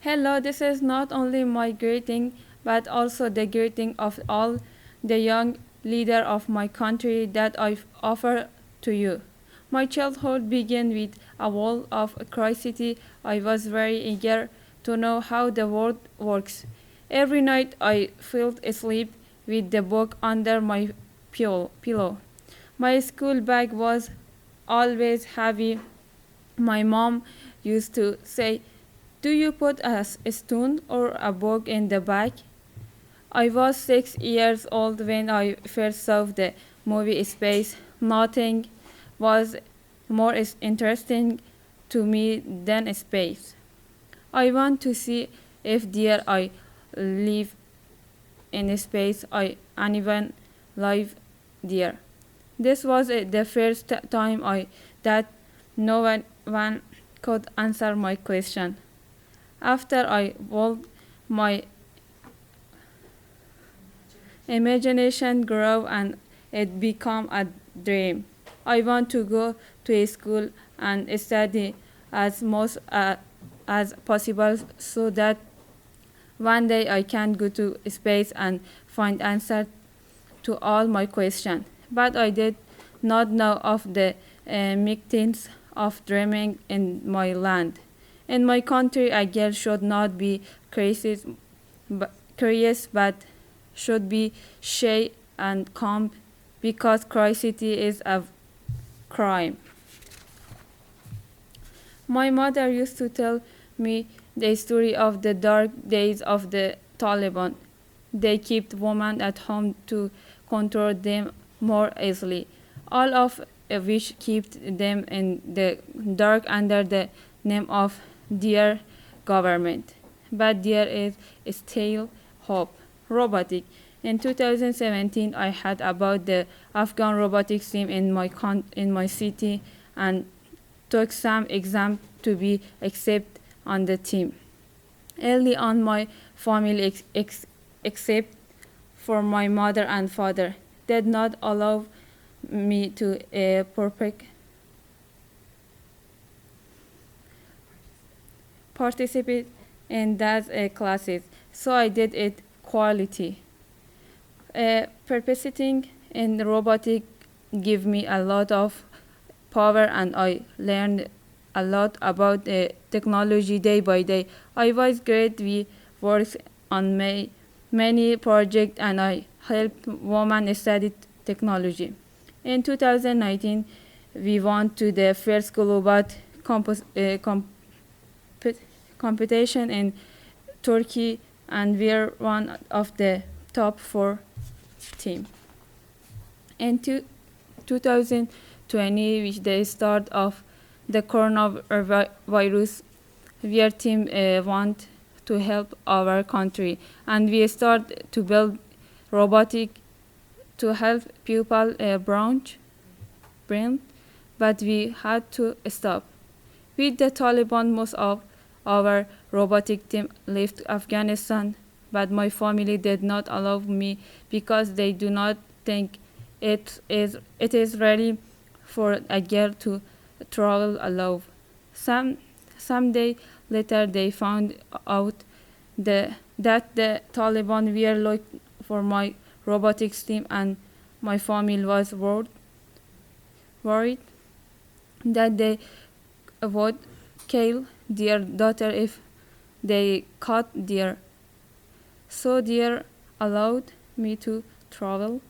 Hello, this is not only my greeting, but also the greeting of all the young leaders of my country that I offer to you. My childhood began with a wall of curiosity. I was very eager to know how the world works. Every night I fell asleep with the book under my pillow. My school bag was always heavy. My mom used to say, "Do you put a stone or a book in the bag?" I was 6 years old when I first saw the movie Space. Nothing was more interesting to me than space. I want to see if there I live in space I even live there. This was the first time that no one could answer my question. After I walked, my imagination grew and it became a dream. I want to go to a school and study as much as possible so that one day I can go to space and find answers to all my questions. But I did not know of the means of dreaming in my land. In my country, a girl should not be curious but should be shy and calm because curiosity is a crime. My mother used to tell me the story of the dark days of the Taliban. They kept women at home to control them more easily, all of which kept them in the dark under the name of their government. But there is still hope. Robotic. In 2017, I heard about the Afghan robotics team in my city and took some exam to be accepted on the team. Early on, my family, except for my mother and father, did not allow me to participate in that classes, so I did it quality. Participating in robotic give me a lot of power and I learned a lot about technology day by day. I was great. We worked on many projects and I helped women study technology. In 2019, we went to the first global competition in Turkey and we're one of the top 4 team. In 2020, which the start of the coronavirus, our team want to help our country, and we start to build robotic to help people brain, but we had to stop. With the Taliban, most of our robotic team left Afghanistan, but my family did not allow me because they do not think it is ready for a girl to travel alone. Some day later, they found out that the Taliban were looking for my robotics team, and my family was worried that they would kill their daughter if they caught their. So they allowed me to travel.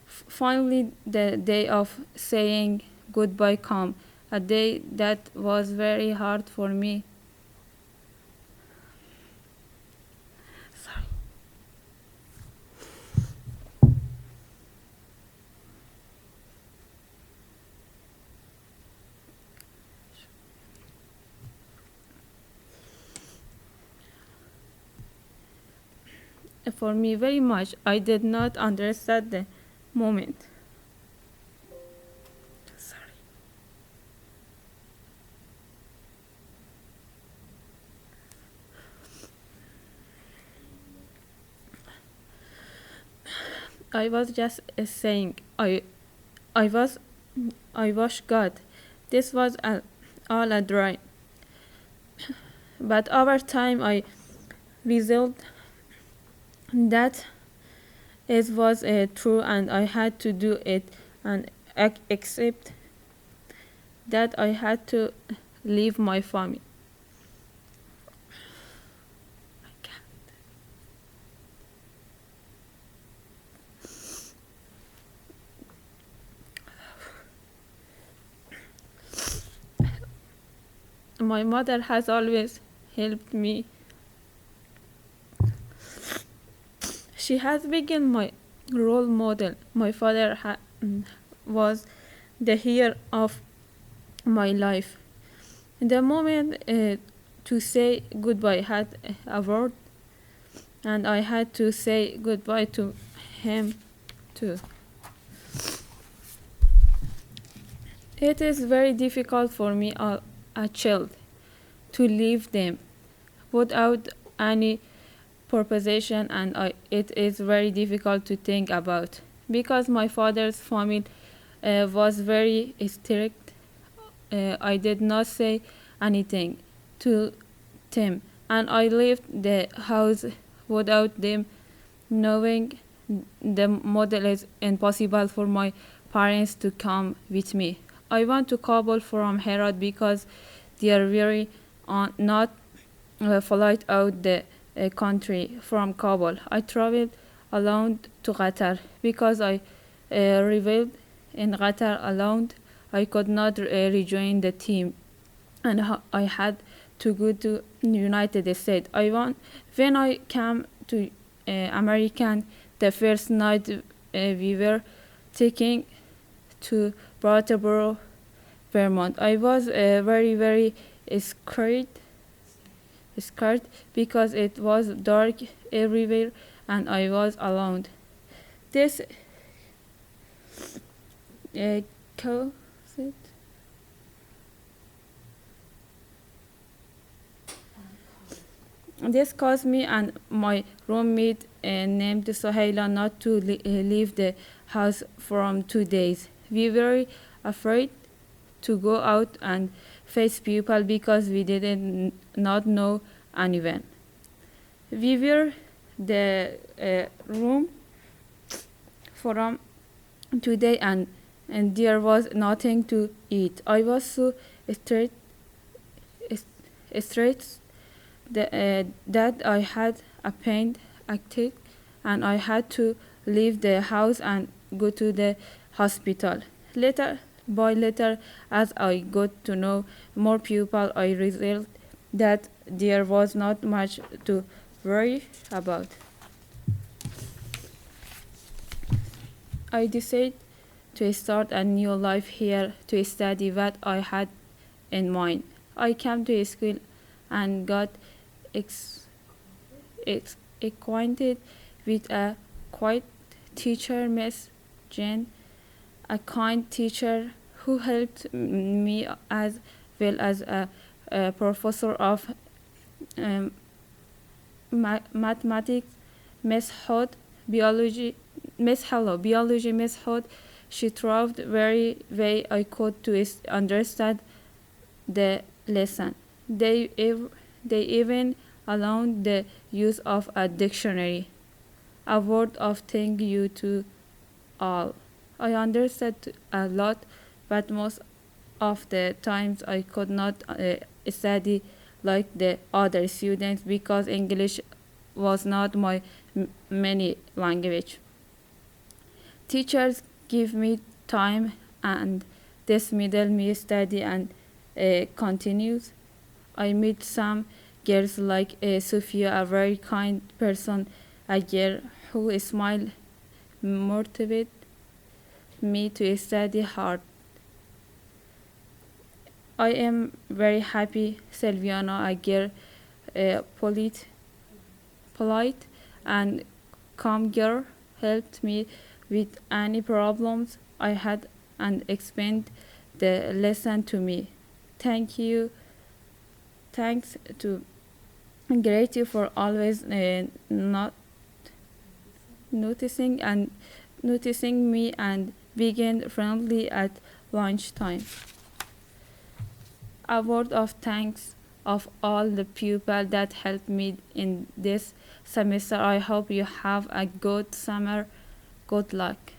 Finally, the day of saying goodbye came, a day that was very hard for me. Sorry. For me, very much, I did not understand the moment. Sorry. I was just saying, I was, I was God. This was all a dream. But over time, I realized that it was true, and I had to do it and accept that I had to leave my family. My mother has always helped me. She has been my role model. My father was the hero of my life. The moment to say goodbye had a word, and I had to say goodbye to him too. It is very difficult for me, a child, to leave them without any proposition, and it is very difficult to think about because my father's family was very strict. I did not say anything to them, and I left the house without them knowing. The model is impossible for my parents to come with me. I went to Kabul from Herat because they are very not flight out the country from Kabul. I traveled alone to Qatar because I revealed in Qatar alone I could not rejoin the team, and I had to go to United States. When I came to American the first night, we were taking to Brattleboro, Vermont. I was very scared scared because it was dark everywhere and I was alone. This caused this caused me and my roommate named Sohaila not to leave the house for 2 days. We were afraid to go out and face people because we didn't not know anyone. We were the room for today and there was nothing to eat. I was so straight straight that I had a pain attack and I had to leave the house and go to the hospital. Later by later, as I got to know more people, I realized that there was not much to worry about. I decided to start a new life here to study what I had in mind. I came to school and got acquainted with a quiet teacher, Miss Jane, a kind teacher who helped me as well as a professor of mathematics, Miss Hood, biology, Miss Hood. She tried very way I could to understand the lesson. They even allowed the use of a dictionary. A word of thank you to all. I understood a lot, but most of the times I could not study like the other students because English was not my main language. Teachers give me time and this middle me study and continues. I meet some girls like Sophia, a very kind person, a girl who smiled, motivated me to study hard. I am very happy Silviana, a girl, polite and calm girl, helped me with any problems I had and explained the lesson to me. Thank you. Thanks to Grady for always not noticing me and being friendly at lunchtime. A word of thanks of all the people that helped me in this semester. I hope you have a good summer. Good luck.